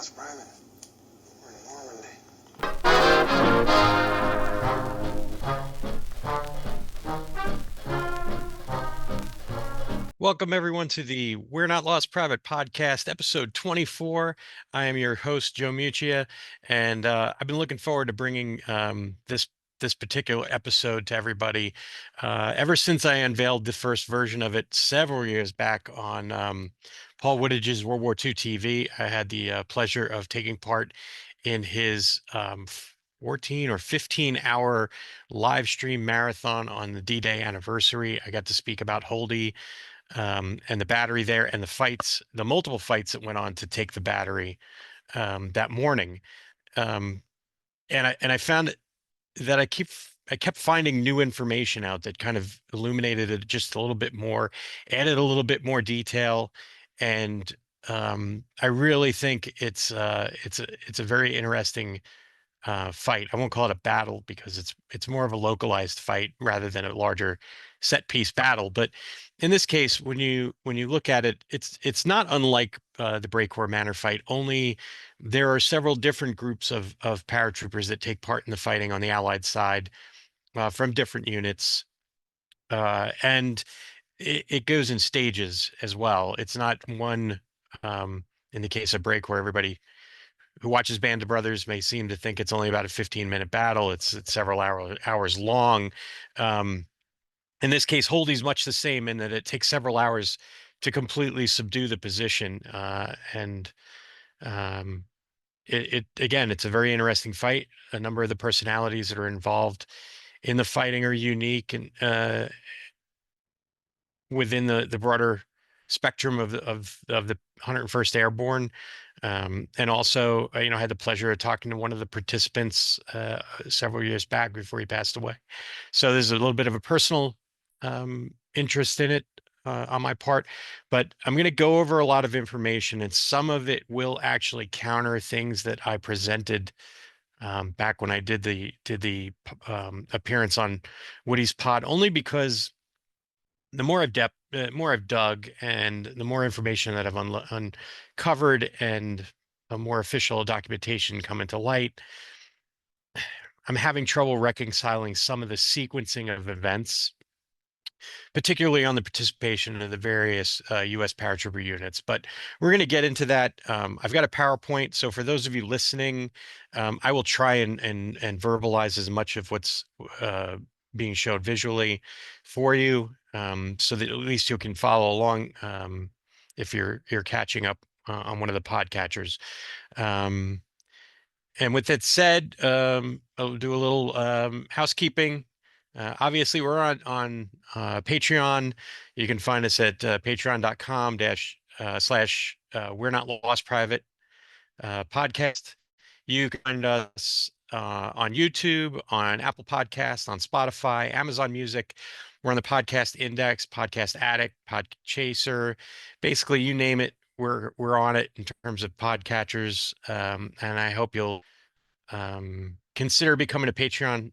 Lost Private. We're in Normandy. Welcome, everyone, to the We're Not Lost Private podcast, episode 24. I am your host, Joe Muccia, and I've been looking forward to bringing this particular episode to everybody ever since I unveiled the first version of it several years back on Paul Woodidge's World War II TV. I had the pleasure of taking part in his 14 or 15-hour live stream marathon on the D-Day anniversary. I got to speak about Holdy and the battery there and the fights, the multiple fights that went on to take the battery that morning. And I found that I kept finding new information out that kind of illuminated it just a little bit more, added a little bit more detail, and I really think it's a very interesting fight. I won't call it a battle because it's more of a localized fight rather than a larger set piece battle. But in this case, when you look at it, it's not unlike the Brecourt Manor fight. Only there are several different groups of paratroopers that take part in the fighting on the Allied side from different units, and it goes in stages as well. It's not one. In the case of Break, where everybody who watches Band of Brothers may seem to think it's only about a 15-minute battle. It's several hours long. In this case, Holdy's much the same in that it takes several hours to completely subdue the position. And it again, it's a very interesting fight. A number of the personalities that are involved in the fighting are unique and within the broader spectrum of the 101st Airborne. And also, I had the pleasure of talking to one of the participants several years back before he passed away. So there's a little bit of a personal interest in it on my part, but I'm going to go over a lot of information, and some of it will actually counter things that I presented back when I did the appearance on Woody's pod, only because the more I've dug, and the more information that I've uncovered, and a more official documentation come into light, I'm having trouble reconciling some of the sequencing of events, particularly on the participation of the various U.S. paratrooper units. But we're going to get into that. I've got a PowerPoint, so for those of you listening, I will try and verbalize as much of what's being showed visually for you, so that at least you can follow along if you're catching up on one of the podcatchers. And with that said, I'll do a little housekeeping. Obviously, we're on Patreon. You can find us at patreon.com / We're Not Lost Private podcast. You can find us on YouTube, on Apple Podcasts, on Spotify, Amazon Music. We're on the Podcast Index, Podcast Addict, Podchaser. Basically, you name it, we're on it in terms of podcatchers. And I hope you'll consider becoming a Patreon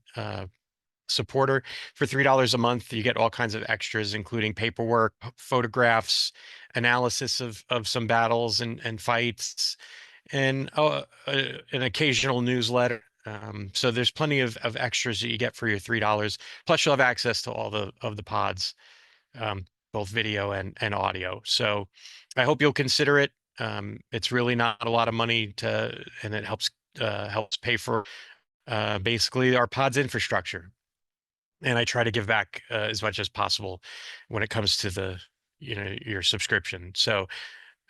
supporter. For $3 a month, you get all kinds of extras, including paperwork, photographs, analysis of some battles and fights, and an occasional newsletter. So there's plenty of extras that you get for your $3. Plus, you'll have access to all the pods, both video and audio. So I hope you'll consider it. It's really not a lot of money and it helps pay for basically our pod's infrastructure. And I try to give back as much as possible when it comes to your subscription. So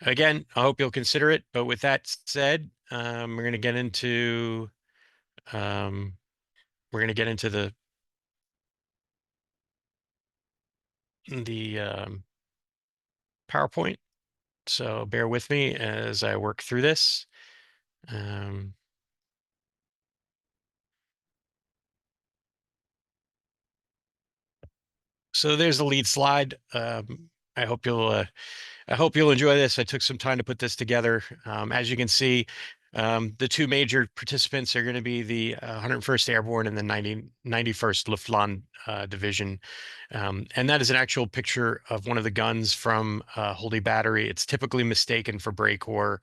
again, I hope you'll consider it. But with that said, we're going to get into the PowerPoint. So bear with me as I work through this. So there's the lead slide. I hope you'll enjoy this. I took some time to put this together. As you can see, the two major participants are going to be the 101st Airborne and the 91st Luftland Division. And that is an actual picture of one of the guns from Holdy Battery. It's typically mistaken for Brecourt.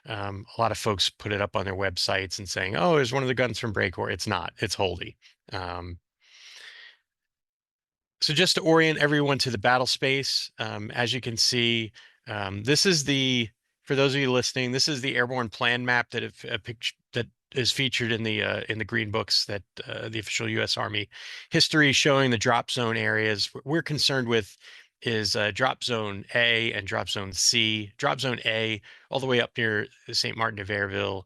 A lot of folks put it up on their websites and saying, "Oh, there's one of the guns from Brecourt." It's not. It's Holdy. So just to orient everyone to the battle space, as you can see, this is for those of you listening, this is the airborne plan map that that is featured in the green books that the official U.S. Army history showing the drop zone areas. What we're concerned with is drop zone A and drop zone C. Drop zone A, all the way up near St. Martin de Verville,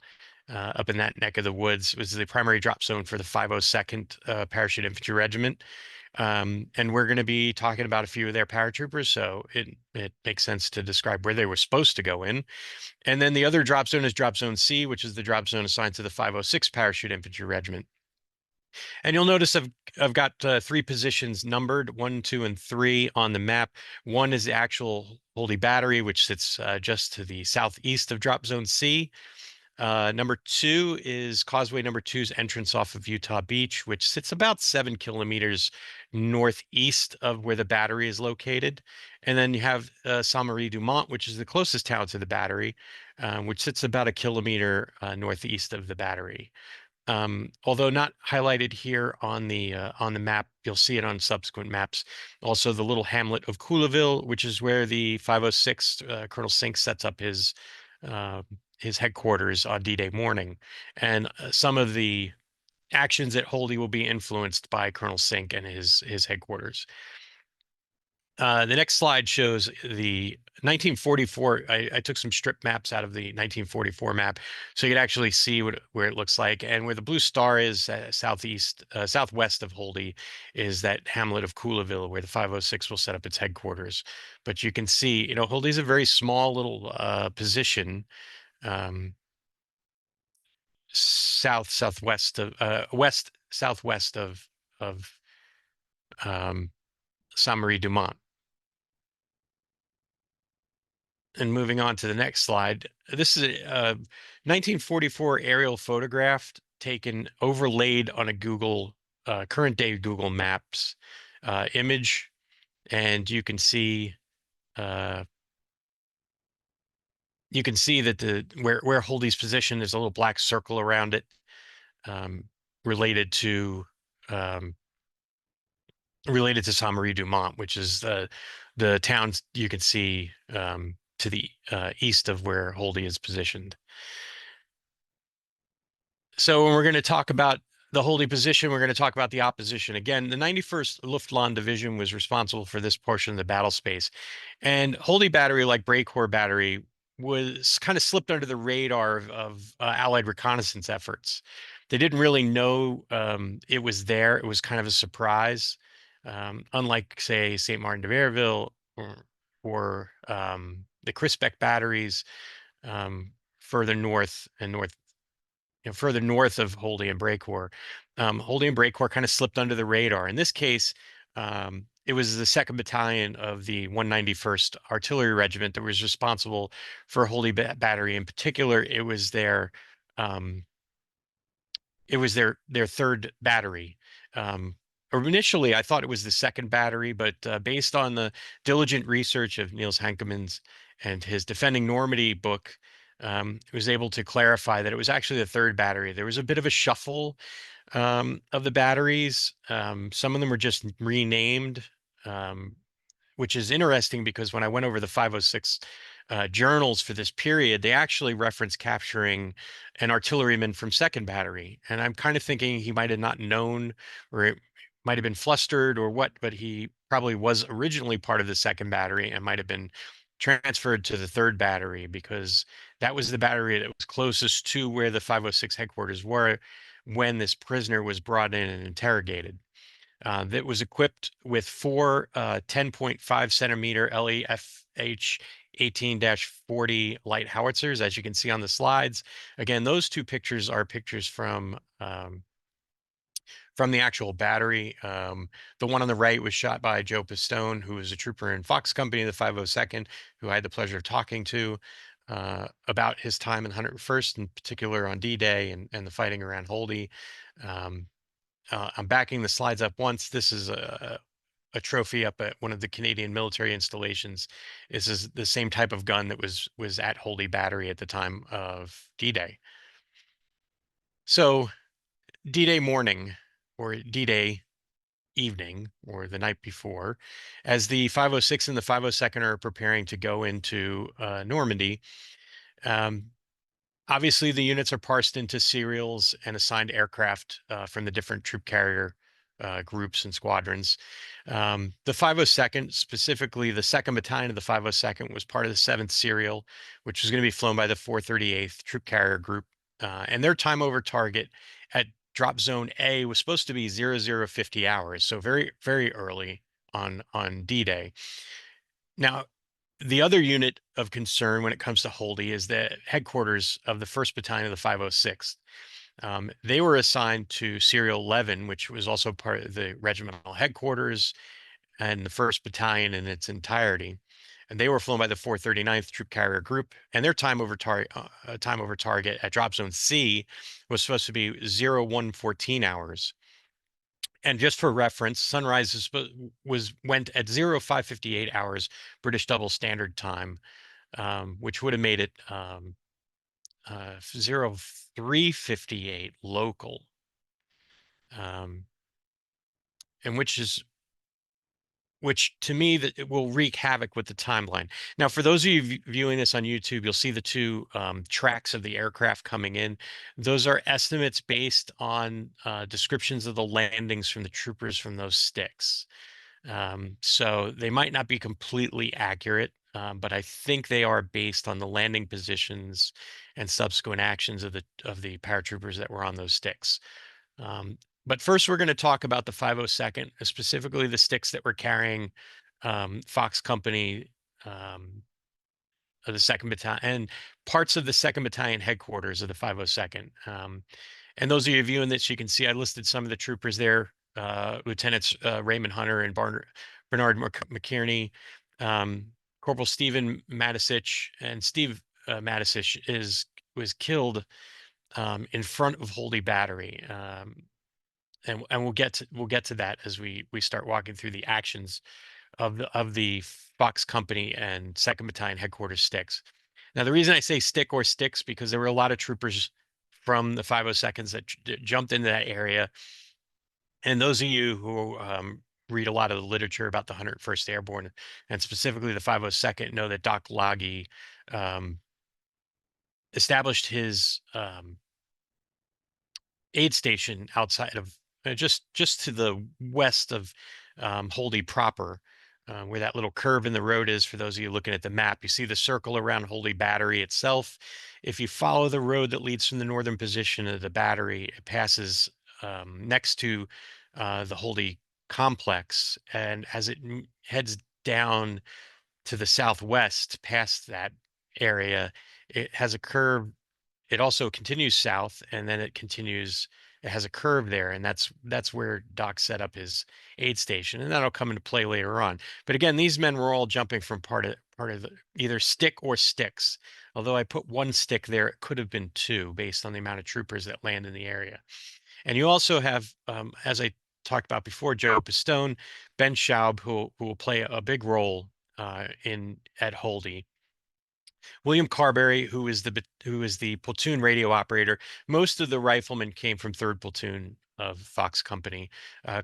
up in that neck of the woods, was the primary drop zone for the 502nd Parachute Infantry Regiment. And we're going to be talking about a few of their paratroopers, so it makes sense to describe where they were supposed to go in. And then the other drop zone is drop zone C, which is the drop zone assigned to the 506 Parachute Infantry Regiment. And you'll notice I've got three positions numbered, 1, 2, and 3 on the map. One is the actual Holdy Battery, which sits just to the southeast of drop zone C. Number 2 is Causeway number 2's entrance off of Utah Beach, which sits about 7 kilometers northeast of where the battery is located. And then you have Sainte-Marie-du-Mont, which is the closest town to the battery, which sits about a kilometer northeast of the battery. Although not highlighted here on the map, you'll see it on subsequent maps. Also, the little hamlet of Couleville, which is where the 506 Colonel Sink sets up his headquarters on D-Day morning. And some of the actions at Holdy will be influenced by Colonel Sink and his headquarters. The next slide shows the 1944. I took some strip maps out of the 1944 map, so you can actually see where it looks like. And where the blue star is southwest of Holdy is that hamlet of Couleville, where the 506 will set up its headquarters. But you can see, Holdy is a very small little position, southwest of west southwest of Sainte-Marie-du-Mont. And moving on to the next slide, this is a 1944 aerial photograph taken overlaid on a current day Google Maps image, and you can see that where Holdy's position is a little black circle around it, related to Sainte-Marie-du-Mont, which is the town you can see to the east of where Holdy is positioned. So when we're going to talk about the Holdy position, we're going to talk about the opposition. Again, the 91st Luftland Division was responsible for this portion of the battle space. And Holdy Battery, like Brecourt Battery, was kind of slipped under the radar of Allied reconnaissance efforts. They didn't really know it was there. It was kind of a surprise. Unlike, say, St. Martin de Verville or the Crisbeck batteries further north further north of Holdy and Brecourt. Holdy and Brecourt kind of slipped under the radar. In this case, it was the 2nd Battalion of the 191st Artillery Regiment that was responsible for Holdy Battery. In particular, it was their 3rd battery. Initially, I thought it was the 2nd battery, but based on the diligent research of Niels Henkemans and his Defending Normandy book, was able to clarify that it was actually the 3rd battery. There was a bit of a shuffle of the batteries. Some of them were just renamed, which is interesting because when I went over the 506 journals for this period, they actually reference capturing an artilleryman from 2nd battery. And I'm kind of thinking he might have not known, or it might have been flustered or what, but he probably was originally part of the 2nd battery and might have been transferred to the 3rd battery because that was the battery that was closest to where the 506 headquarters were when this prisoner was brought in and interrogated. That was equipped with 4 10.5 centimeter LEFH 18-40 light howitzers, as you can see on the slides. Again, those 2 pictures are pictures from the actual battery. The one on the right was shot by Joe Pistone, who was a trooper in Fox Company, the 502nd, who I had the pleasure of talking to about his time in 101st, in particular on D-Day and the fighting around Holdy. I'm backing the slides up once. This is a trophy up at one of the Canadian military installations. This is the same type of gun that was at Holdy Battery at the time of D-Day. So D-Day morning, or D-Day evening, or the night before, as the 506 and the 502nd are preparing to go into Normandy. Obviously, the units are parsed into serials and assigned aircraft from the different troop carrier groups and squadrons. The 502nd, specifically the 2nd Battalion of the 502nd, was part of the 7th serial, which was going to be flown by the 438th Troop Carrier Group. And their time over target at drop zone A was supposed to be 0050 hours, so very, very early on D-Day. Now, the other unit of concern when it comes to Holdy is the headquarters of the 1st Battalion of the 506th. They were assigned to Serial 11, which was also part of the regimental headquarters and the 1st Battalion in its entirety. And they were flown by the 439th Troop Carrier Group, and their time over target at drop zone C was supposed to be 0114 hours. And just for reference, sunrise went at 0558 hours British double standard time, which would have made it 0358 local, and which to me that it will wreak havoc with the timeline. Now, for those of you viewing this on YouTube, you'll see the two tracks of the aircraft coming in. Those are estimates based on descriptions of the landings from the troopers from those sticks. So they might not be completely accurate, but I think they are based on the landing positions and subsequent actions of the paratroopers that were on those sticks. But first, we're going to talk about the 502nd, specifically the sticks that were carrying Fox Company of the 2nd Battalion and parts of the 2nd Battalion headquarters of the 502nd. And those of you viewing this, you can see I listed some of the troopers there, Lieutenants Raymond Hunter and Bernard McKierney, Corporal Stephen Matisich, and Steve Matisich was killed in front of Holdy Battery. And we'll get to that as we start walking through the actions of the Fox Company and 2nd Battalion headquarters sticks. Now, the reason I say stick or sticks because there were a lot of troopers from the 502nds that jumped into that area, and those of you who read a lot of the literature about the 101st Airborne and specifically the 502nd know that Doc Loggy established his aid station outside of just to the west of Holdy proper, where that little curve in the road is. For those of you looking at the map, you see the circle around Holdy Battery itself. If you follow the road that leads from the northern position of the battery, it passes next to the Holdy complex, and as it heads down to the southwest past that area, it has a curve. It also continues south, and then it has a curve there, and that's where Doc set up his aid station, and that'll come into play later on. But again, these men were all jumping from part of either stick or sticks. Although I put one stick there, it could have been two based on the amount of troopers that land in the area. And you also have, as I talked about before, Joe Pistone, Ben Schaub, who will play a big role at Holdy. William Carberry, who is the platoon radio operator. Most of the riflemen came from 3rd Platoon of Fox Company.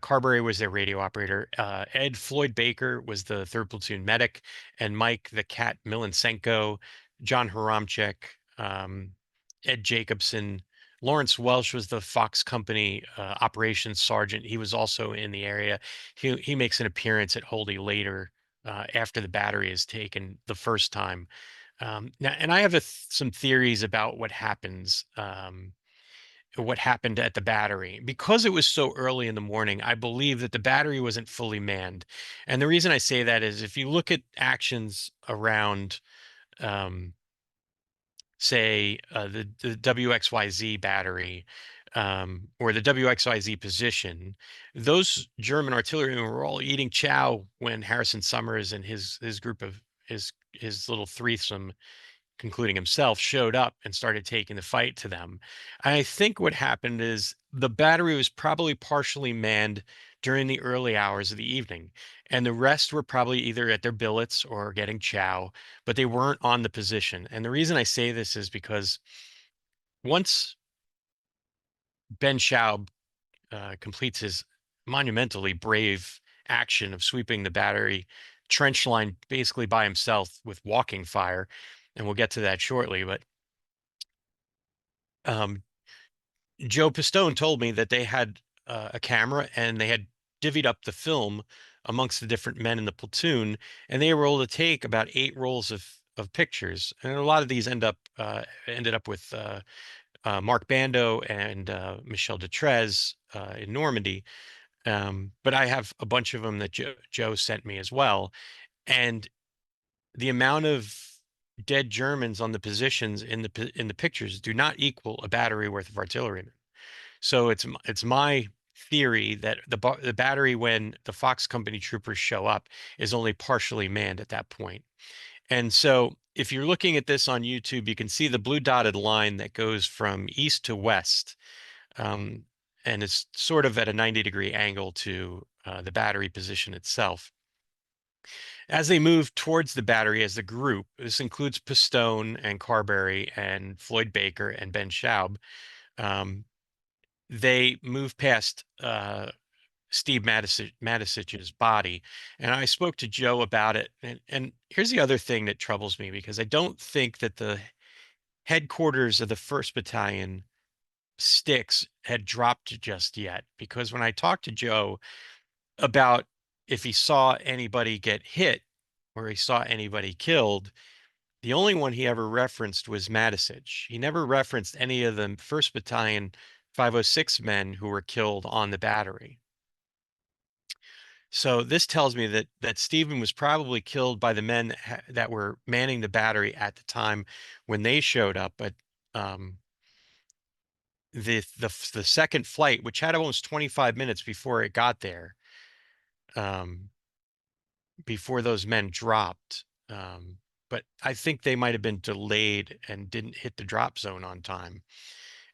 Carberry was their radio operator. Ed Floyd Baker was the 3rd Platoon medic, and Mike the Cat Milensenko, John Haramchek, Ed Jacobson. Lawrence Welsh was the Fox Company operations sergeant. He was also in the area. He makes an appearance at Holdy later after the battery is taken the first time. Now, and I have some theories about what happened at the battery. Because it was so early in the morning, I believe that the battery wasn't fully manned. And the reason I say that is if you look at actions around, say, the WXYZ battery, or the WXYZ position, those German artillerymen were all eating chow when Harrison Summers and his group of his little threesome, concluding himself, showed up and started taking the fight to them. I think what happened is the battery was probably partially manned during the early hours of the evening. And the rest were probably either at their billets or getting chow, but they weren't on the position. And the reason I say this is because once Ben Schaub completes his monumentally brave action of sweeping the battery trench line basically by himself with walking fire, and we'll get to that shortly, but um, Joe Pistone told me that they had a camera and they had divvied up the film amongst the different men in the platoon, and they were able to take about 8 rolls of pictures. And a lot of these ended up with Mark Bando and Michel Detrez in Normandy. But I have a bunch of them that Joe sent me as well. And the amount of dead Germans on the positions in the pictures do not equal a battery worth of artillerymen. So it's my theory that the battery, when the Fox Company troopers show up, is only partially manned at that point. And so if you're looking at this on YouTube, you can see the blue dotted line that goes from east to west, um, and it's sort of at a 90-degree angle to the battery position itself. As they move towards the battery as a group, this includes Pistone and Carberry and Floyd Baker and Ben Schaub, um, they move past Steve Matisich's body. And I spoke to Joe about it. And here's the other thing that troubles me, because I don't think that the headquarters of the 1st Battalion sticks had dropped just yet. Because when I talked to Joe about if he saw anybody get hit or he saw anybody killed, the only one he ever referenced was Matisich. He never referenced any of the 1st Battalion 506 men who were killed on the battery. So this tells me that Stephen was probably killed by the men that were manning the battery at the time when they showed up. But um, the second flight, which had almost 25 minutes before it got there, um, before those men dropped. But I think they might have been delayed and didn't hit the drop zone on time.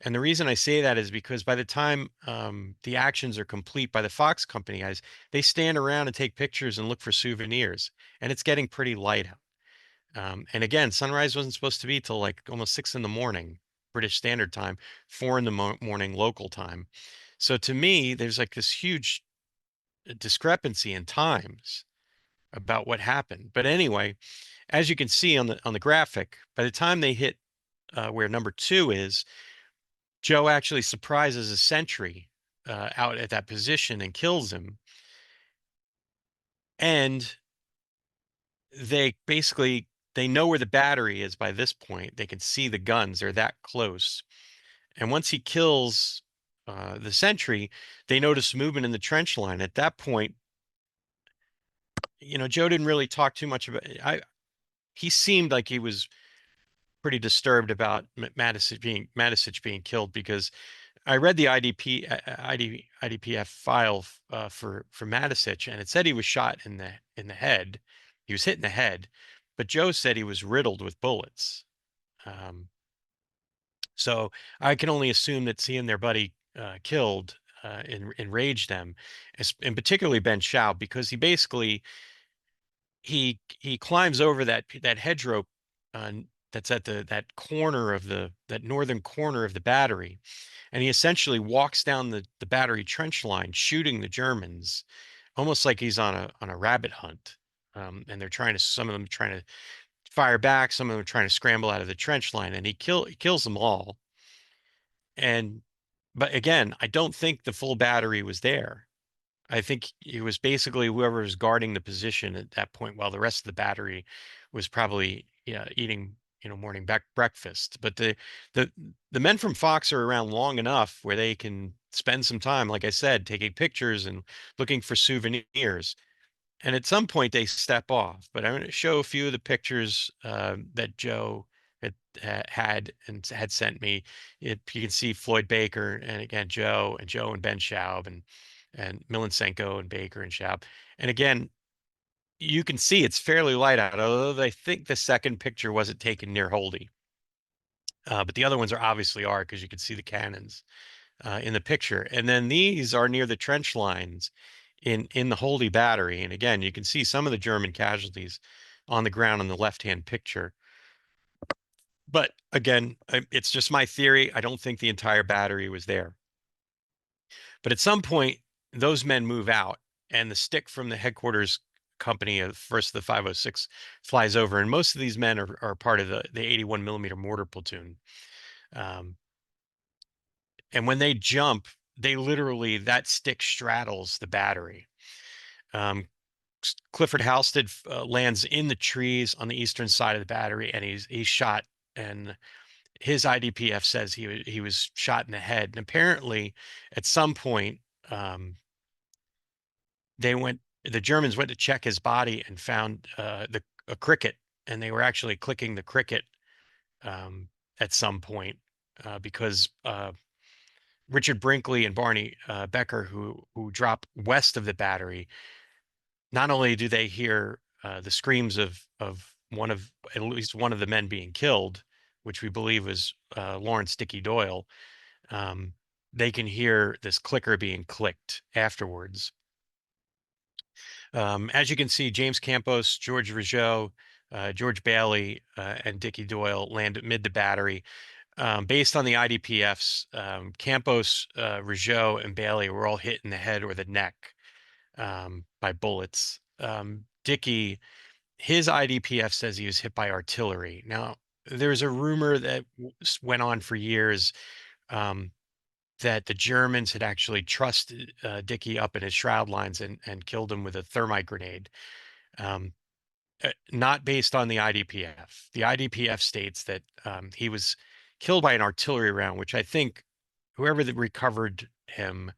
And the reason I say that is because by the time the actions are complete by the Fox Company guys, they stand around and take pictures and look for souvenirs. And it's getting pretty light out. And again, sunrise wasn't supposed to be till like almost 6 in the morning, British Standard Time, 4 in the morning local time. So to me, there's like this huge discrepancy in times about what happened. But anyway, as you can see on the graphic, by the time they hit where number 2 is, Joe actually surprises a sentry out at that position and kills him. And they know where the battery is by this point. They can see the guns. They're that close. And once he kills the sentry, they notice movement in the trench line. At that point, Joe didn't really talk too much about it. He seemed like he was pretty disturbed about Matisich being killed, because I read the IDPF file for Matisich, and it said he was shot in the head. He was hit in the head, but Joe said he was riddled with bullets. Um, so I can only assume that seeing their buddy killed enraged them, and particularly Ben Schaub, because he climbs over that hedgerow that's at that corner of that northern corner of the battery, and he essentially walks down the battery trench line, shooting the Germans, almost like he's on a rabbit hunt. And some of them trying to fire back, some of them trying to scramble out of the trench line, and he kills them all. But again, I don't think the full battery was there. I think it was basically whoever was guarding the position at that point, while the rest of the battery was probably eating morning breakfast. But the men from Fox are around long enough where they can spend some time, like I said, taking pictures and looking for souvenirs. And at some point they step off. But I'm going to show a few of the pictures that Joe had sent me. You can see Floyd Baker, and again Joe and Ben Schaub and Milensenko and Baker and Schaub. And again, you can see it's fairly light out, although I think the second picture wasn't taken near Holdy. But the other ones obviously are, because you can see the cannons in the picture. And then these are near the trench lines. in the Holdy battery. And again, you can see some of the German casualties on the ground in the left-hand picture. But again, it's just my theory. I don't think the entire battery was there. But at some point, those men move out, and the stick from the headquarters company of first the 506 flies over, and most of these men are part of the 81 millimeter mortar platoon. And when they jump, they literally, that stick straddles the battery. Um, Clifford Halstead lands in the trees on the eastern side of the battery, and he's shot. And his IDPF says he was shot in the head. And apparently, at some point, the Germans went to check his body and found a cricket, and they were actually clicking the cricket at some point because Richard Brinkley and Barney Becker, who drop west of the battery, not only do they hear the screams of at least one of the men being killed, which we believe was Lawrence Dickey Doyle, they can hear this clicker being clicked afterwards. As you can see, James Campos, George Rougeau, George Bailey, and Dickey Doyle land amid the battery. Based on the IDPFs, Campos, Rougeau, and Bailey were all hit in the head or the neck by bullets. Dickey, his IDPF says he was hit by artillery. Now, there's a rumor that went on for years that the Germans had actually trussed Dickey up in his shroud lines and killed him with a thermite grenade. Not based on the IDPF. The IDPF states that he was killed by an artillery round, which I think whoever that recovered him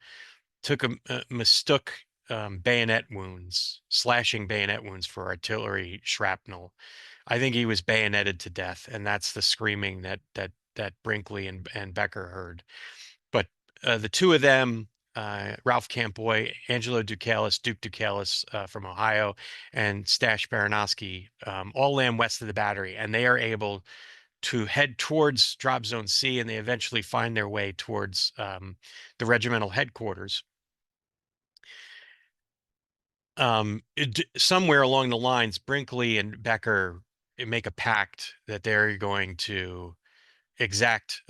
mistook bayonet wounds, slashing bayonet wounds for artillery shrapnel. I think he was bayoneted to death, and that's the screaming that Brinkley and Becker heard. But the two of them, Ralph Campoy, Angelo Ducalis, Duke Ducalis from Ohio, and Stash Baranowski, all land west of the battery, and they are able to head towards Drop Zone C, and they eventually find their way towards the regimental headquarters. Somewhere along the lines, Brinkley and Becker make a pact that they're going to exact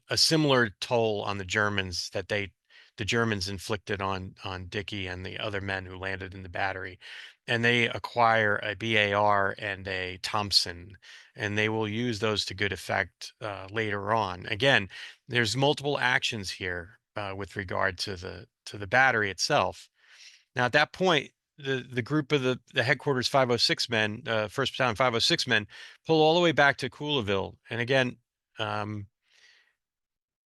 a similar toll on the Germans that the Germans inflicted on Dickey and the other men who landed in the battery. And they acquire a BAR and a Thompson, and they will use those to good effect later on. Again, there's multiple actions here with regard to the battery itself. Now, at that point, the group of the headquarters 506 men, 1st Battalion 506 men, pull all the way back to Couleville. And again,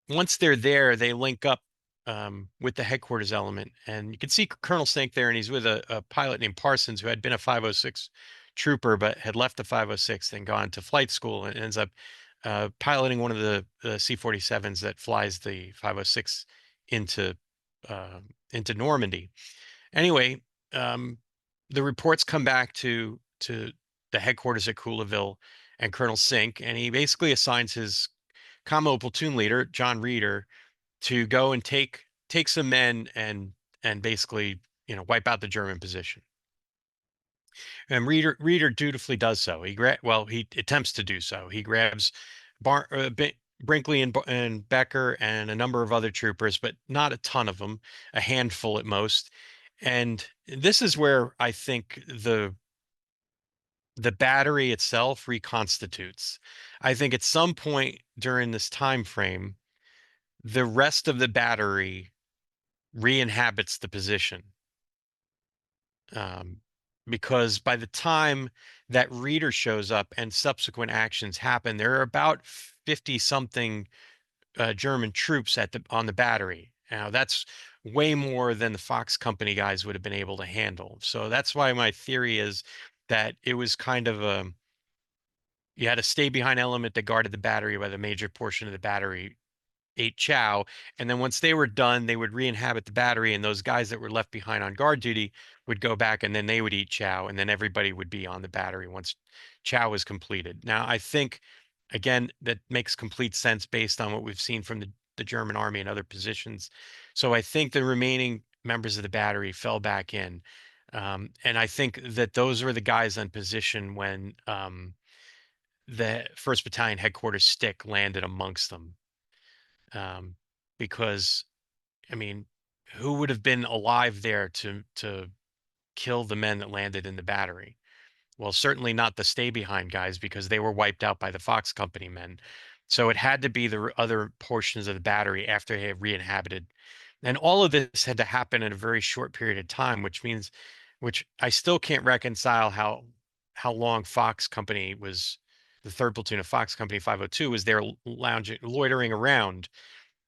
once they're there, they link up with the headquarters element. And you can see Colonel Sink there, and he's with a pilot named Parsons, who had been a 506 trooper, but had left the 506 and gone to flight school, and ends up piloting one of the C-47s that flies the 506 into Normandy. Anyway, the reports come back to the headquarters at Couleville and Colonel Sink, and he basically assigns his commo platoon leader, John Reeder, to go and take some men and basically, wipe out the German position. And Reeder dutifully does so. He attempts to do so. He grabs Brinkley and Becker and a number of other troopers, but not a ton of them, a handful at most. And this is where I think the battery itself reconstitutes. I think at some point during this time frame, the rest of the battery re-inhabits the position. Because by the time that Reeder shows up and subsequent actions happen, there are about 50 something German troops on the battery. Now that's way more than the Fox Company guys would have been able to handle. So that's why my theory is that it was kind of you had a stay behind element that guarded the battery while the major portion of the battery ate chow. And then once they were done, they would re-inhabit the battery, and those guys that were left behind on guard duty would go back, and then they would eat chow, and then everybody would be on the battery once chow was completed. Now, I think, again, that makes complete sense based on what we've seen from the German army and other positions. So I think the remaining members of the battery fell back in. And I think that those were the guys on position when the 1st Battalion headquarters stick landed amongst them. Um, because, I mean, who would have been alive there to kill the men that landed in the battery? Well, certainly not the stay behind guys because they were wiped out by the Fox Company men. So it had to be the other portions of the battery after they had re-inhabited. And all of this had to happen in a very short period of time, which I still can't reconcile how long Fox Company was, the 3rd platoon of Fox Company 502 was there loitering around.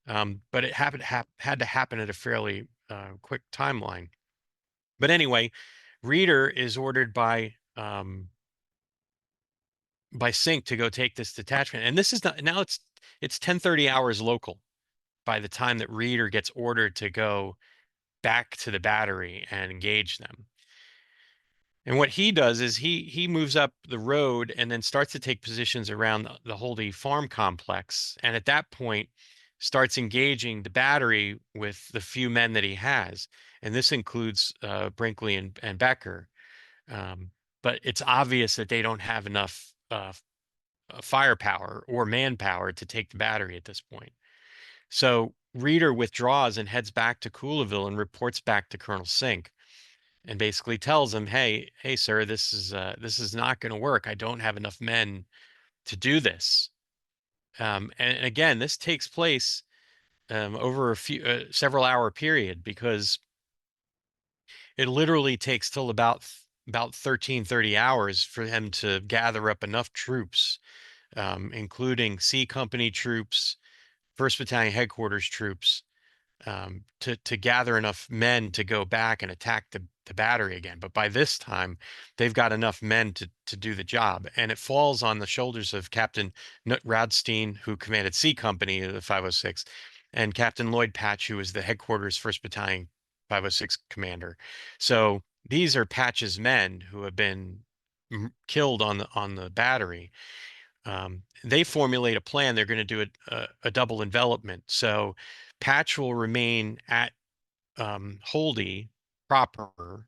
But it had to happen at a fairly quick timeline. But anyway, Reeder is ordered by Sync to go take this detachment. And this is not, now it's 10:30 hours local by the time that Reeder gets ordered to go back to the battery and engage them. And what he does is he moves up the road and then starts to take positions around the Holdy farm complex. And at that point, starts engaging the battery with the few men that he has. And this includes Brinkley and Becker. But it's obvious that they don't have enough firepower or manpower to take the battery at this point. So Reeder withdraws and heads back to Couleville and reports back to Colonel Sink and basically tells him, hey, sir, this is not going to work. I don't have enough men to do this. And again, this takes place over several hour period because it literally takes till about 13:30 hours for him to gather up enough troops, including C Company troops, 1st Battalion headquarters troops, to gather enough men to go back and attack the battery again. But by this time, they've got enough men to do the job. And it falls on the shoulders of Captain Knut Radstein, who commanded C Company of the 506, and Captain Lloyd Patch, who was the headquarters 1st Battalion 506 commander. So these are Patch's men who have been killed on the battery. They formulate a plan. They're going to do a double envelopment. So Patch will remain at Holdy proper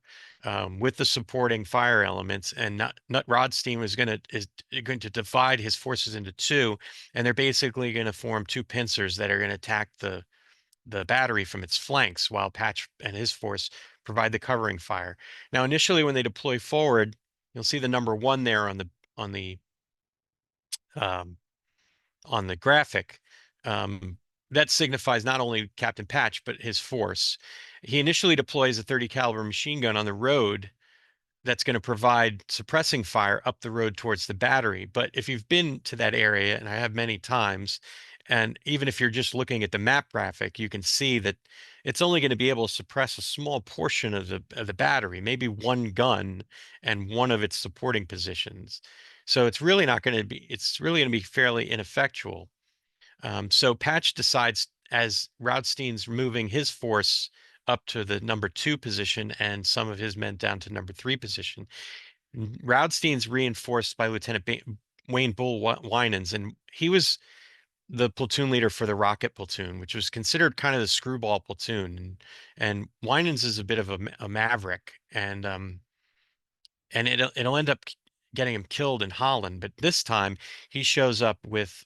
with the supporting fire elements, and Nut Rodstein is going to divide his forces into two, and they're basically going to form two pincers that are going to attack the battery from its flanks, while Patch and his force provide the covering fire. Now, initially, when they deploy forward, you'll see the number 1 there on the um, on the graphic. That signifies not only Captain Patch, but his force. He initially deploys a 30 caliber machine gun on the road that's going to provide suppressing fire up the road towards the battery. But if you've been to that area, and I have many times, and even if you're just looking at the map graphic, you can see that it's only going to be able to suppress a small portion of the battery, maybe one gun and one of its supporting positions. So it's really not going to be, it's really going to be fairly ineffectual. So Patch decides, as Raudstein's moving his force up to the number 2 position and some of his men down to number 3 position, Raudstein's reinforced by Lieutenant Wayne Bull Winans, and he was the platoon leader for the rocket platoon, which was considered kind of the screwball platoon. And Winans is a bit of a maverick, and it'll end up getting him killed in Holland. But this time he shows up with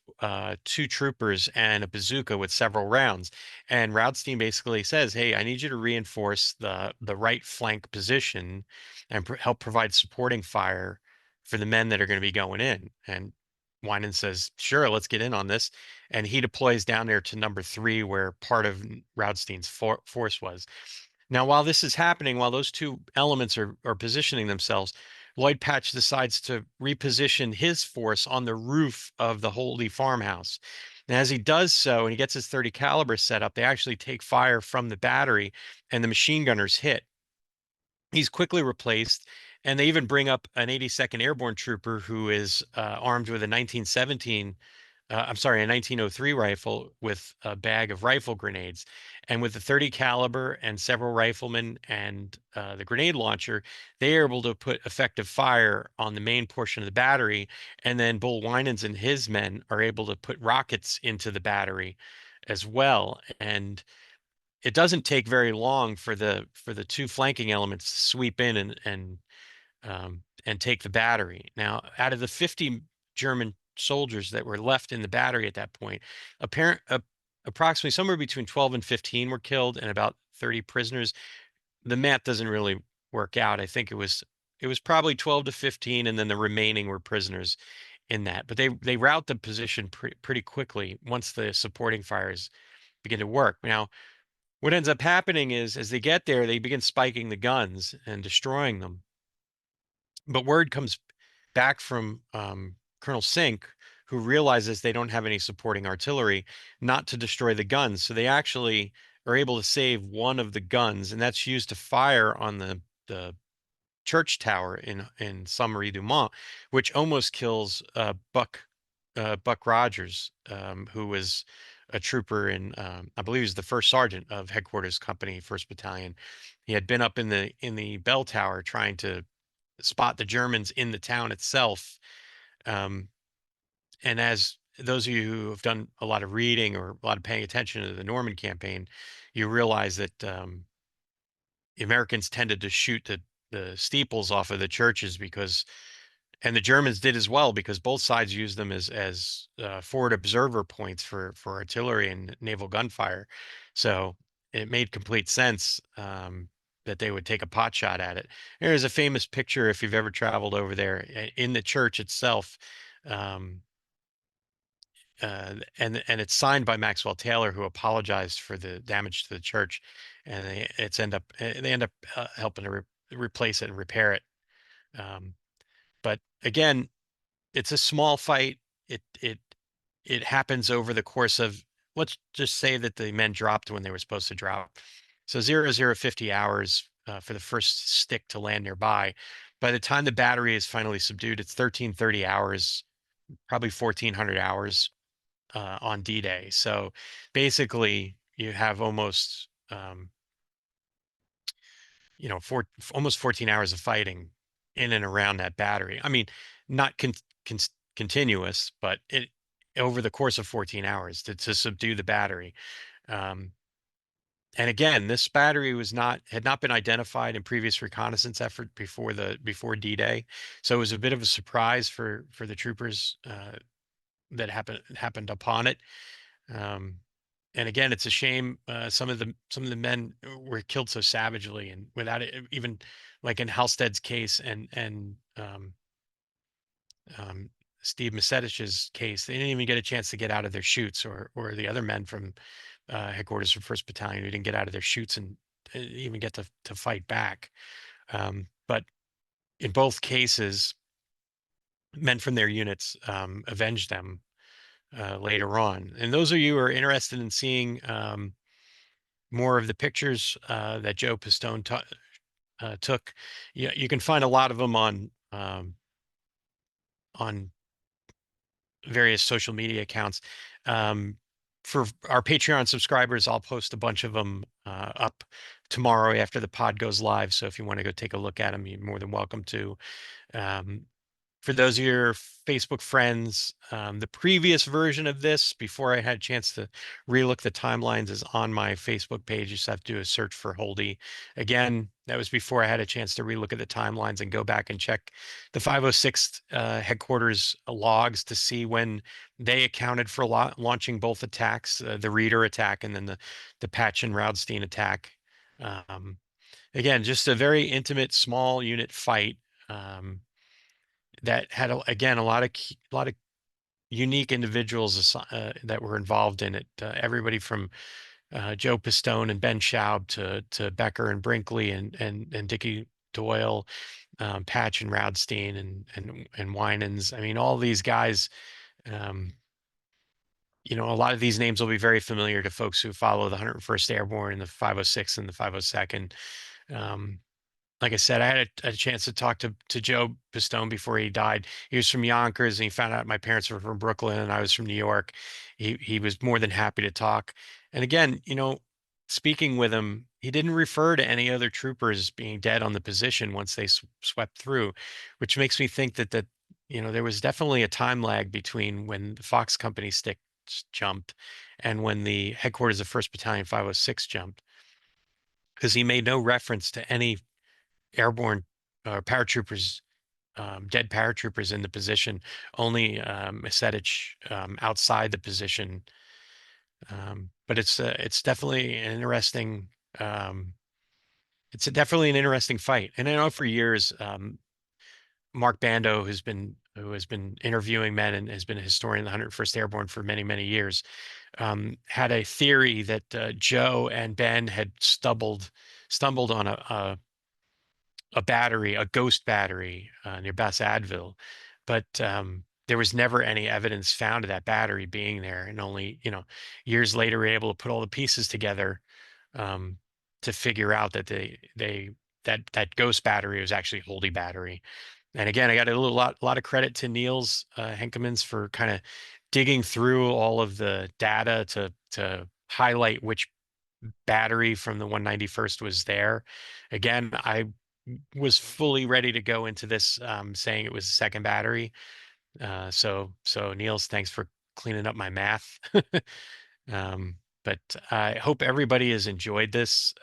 2 troopers and a bazooka with several rounds. And Raudstein basically says, "Hey, I need you to reinforce the right flank position and help provide supporting fire for the men that are going to be going in." And Winan says, "Sure, let's get in on this." And he deploys down there to number 3, where part of Raudstein's force was. Now, while this is happening, while those two elements are positioning themselves, Lloyd Patch decides to reposition his force on the roof of the Holdy farmhouse. And as he does so, and he gets his 30 caliber set up, they actually take fire from the battery, and the machine gunners hit. He's quickly replaced, and they even bring up an 82nd Airborne trooper who is armed with a 1903 rifle with a bag of rifle grenades. And with the 30 caliber and several riflemen and the grenade launcher, they are able to put effective fire on the main portion of the battery. And then Bull Winans and his men are able to put rockets into the battery as well. And it doesn't take very long for the two flanking elements to sweep in and take the battery. Now, out of the 50 German soldiers that were left in the battery at that point, approximately somewhere between 12 and 15 were killed and about 30 prisoners. The math doesn't really work out. I think it was probably 12 to 15, and then the remaining were prisoners in that. But they rout the position pretty quickly once the supporting fires begin to work. Now, what ends up happening is as they get there, they begin spiking the guns and destroying them. But word comes back from Colonel Sink, who realizes they don't have any supporting artillery, not to destroy the guns. So they actually are able to save one of the guns, and that's used to fire on the church tower in Saint-Marie du Mont, which almost kills Buck Rogers, who was a trooper in I believe he's the first sergeant of Headquarters Company, 1st Battalion. He had been up in the bell tower trying to spot the Germans in the town itself. Um, and as those of you who have done a lot of reading or a lot of paying attention to the Norman campaign, you realize that the Americans tended to shoot the steeples off of the churches because, and the Germans did as well, because both sides used them as forward observer points for artillery and naval gunfire. So it made complete sense that they would take a pot shot at it. There's a famous picture, if you've ever traveled over there, in the church itself. Um, and it's signed by Maxwell Taylor, who apologized for the damage to the church, and they end up helping to replace it and repair it. But again, it's a small fight. It happens over the course of, let's just say that the men dropped when they were supposed to drop. So 50 hours for the first stick to land nearby. By the time the battery is finally subdued, it's 1330 hours, probably 1400 hours on D-Day. So basically, you have almost almost 14 hours of fighting in and around that battery. I mean, not continuous, but it over the course of 14 hours to subdue the battery. Um, and again, this battery had not been identified in previous reconnaissance effort before D-Day, so it was a bit of a surprise for the troopers that happened upon it. And again, it's a shame some of the men were killed so savagely and without it, even like in Halstead's case and Steve Masetich's case, they didn't even get a chance to get out of their chutes, or the other men from Headquarters for 1st Battalion who didn't get out of their chutes and even get to fight back. But in both cases, men from their units avenged them later on. And those of you who are interested in seeing more of the pictures that Joe Pistone took, you can find a lot of them on various social media accounts. For our Patreon subscribers, I'll post a bunch of them up tomorrow after the pod goes live. So if you want to go take a look at them, you're more than welcome to. For those of your Facebook friends, the previous version of this, before I had a chance to relook the timelines, is on my Facebook page. You just have to do a search for Holdy. Again, that was before I had a chance to relook at the timelines and go back and check the 506th Headquarters logs to see when they accounted for launching both attacks, the Reeder attack and then the Patch and Raudstein attack. Again, just a very intimate, small unit fight. That had again a lot of unique individuals that were involved in it. Everybody from Joe Pistone and Ben Schaub to Becker and Brinkley and Dickie Doyle, Patch and Raudstein and Winans. I mean, all these guys. A lot of these names will be very familiar to folks who follow the 101st Airborne and the 506th and the 502nd. Like I said, I had a chance to talk to Joe Pistone before he died. He was from Yonkers, and he found out my parents were from Brooklyn, and I was from New York. He was more than happy to talk. And again, speaking with him, he didn't refer to any other troopers being dead on the position once they swept through, which makes me think that there was definitely a time lag between when the Fox Company sticks jumped and when the Headquarters of 1st Battalion 506 jumped. because he made no reference to any airborne paratroopers, dead paratroopers in the position, only Misetich outside the position. But it's definitely an interesting definitely an interesting fight. And I know for years, Mark Bando, who has been interviewing men and has been a historian of the 101st Airborne for many, many years, had a theory that Joe and Ben had stumbled on a battery, a ghost battery near Bass Advil, but there was never any evidence found of that battery being there. And only, years later, we were able to put all the pieces together um, to figure out that that ghost battery was actually Holdy battery. And again, I got lot of credit to Niels Henkemans for kind of digging through all of the data to highlight which battery from the 191st was there. Again, I was fully ready to go into this saying it was the second battery. So Niels, thanks for cleaning up my math. But I hope everybody has enjoyed this.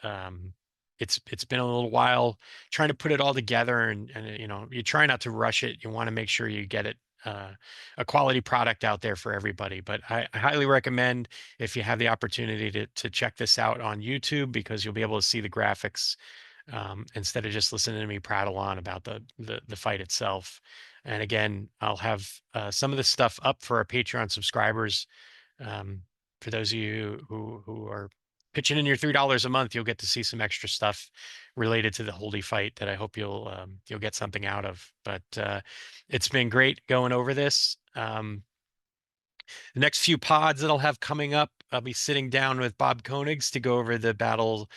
It's been a little while trying to put it all together, and you try not to rush it. You want to make sure you get it a quality product out there for everybody. But I highly recommend, if you have the opportunity, to check this out on YouTube, because you'll be able to see the graphics instead of just listening to me prattle on about the fight itself. And again, I'll have some of this stuff up for our Patreon subscribers. Um, for those of you who are pitching in your $3 a month, you'll get to see some extra stuff related to the Holdy fight that I hope you'll get something out of. But it's been great going over this. The next few pods that I'll have coming up, I'll be sitting down with Bob Koenigs to go over the Battle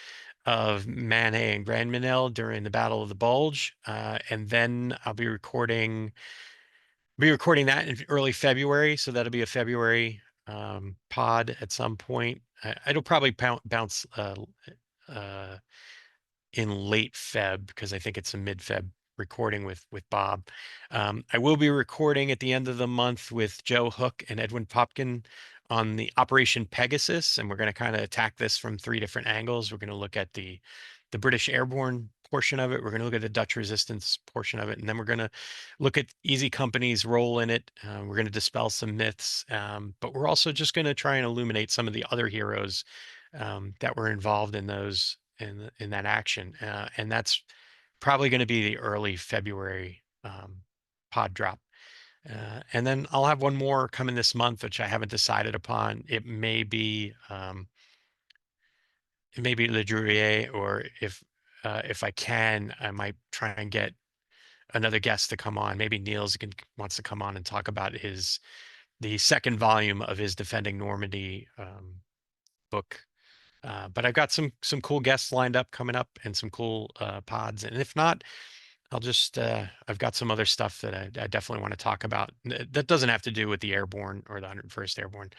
of Manhay and Grandmanel during the Battle of the Bulge, and then I'll be recording that in early February, so that'll be a February pod at some point. It'll probably bounce uh, in late Feb, because I think it's a mid-Feb recording with Bob. I will be recording at the end of the month with Joe Hook and Edwin Popkin on the Operation Pegasus, and we're going to kind of attack this from 3 different angles. We're going to look at the British airborne portion of it. We're going to look at the Dutch resistance portion of it, and then we're going to look at Easy Company's role in it. We're going to dispel some myths, but we're also just going to try and illuminate some of the other heroes that were involved in those in that action, and that's probably going to be the early February pod drop. And then I'll have one more coming this month, which I haven't decided upon. It may be Le Drouillet, or if I can, I might try and get another guest to come on. Maybe wants to come on and talk about the second volume of his Defending Normandy book. But I've got some cool guests lined up coming up, and some cool pods. And if not, I'll just I've got some other stuff that I definitely want to talk about. That doesn't have to do with the airborne or the 101st Airborne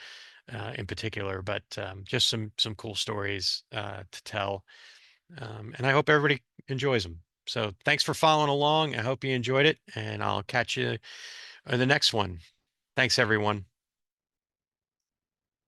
in particular, but just some cool stories to tell. And I hope everybody enjoys them. So thanks for following along. I hope you enjoyed it, and I'll catch you in the next one. Thanks, everyone.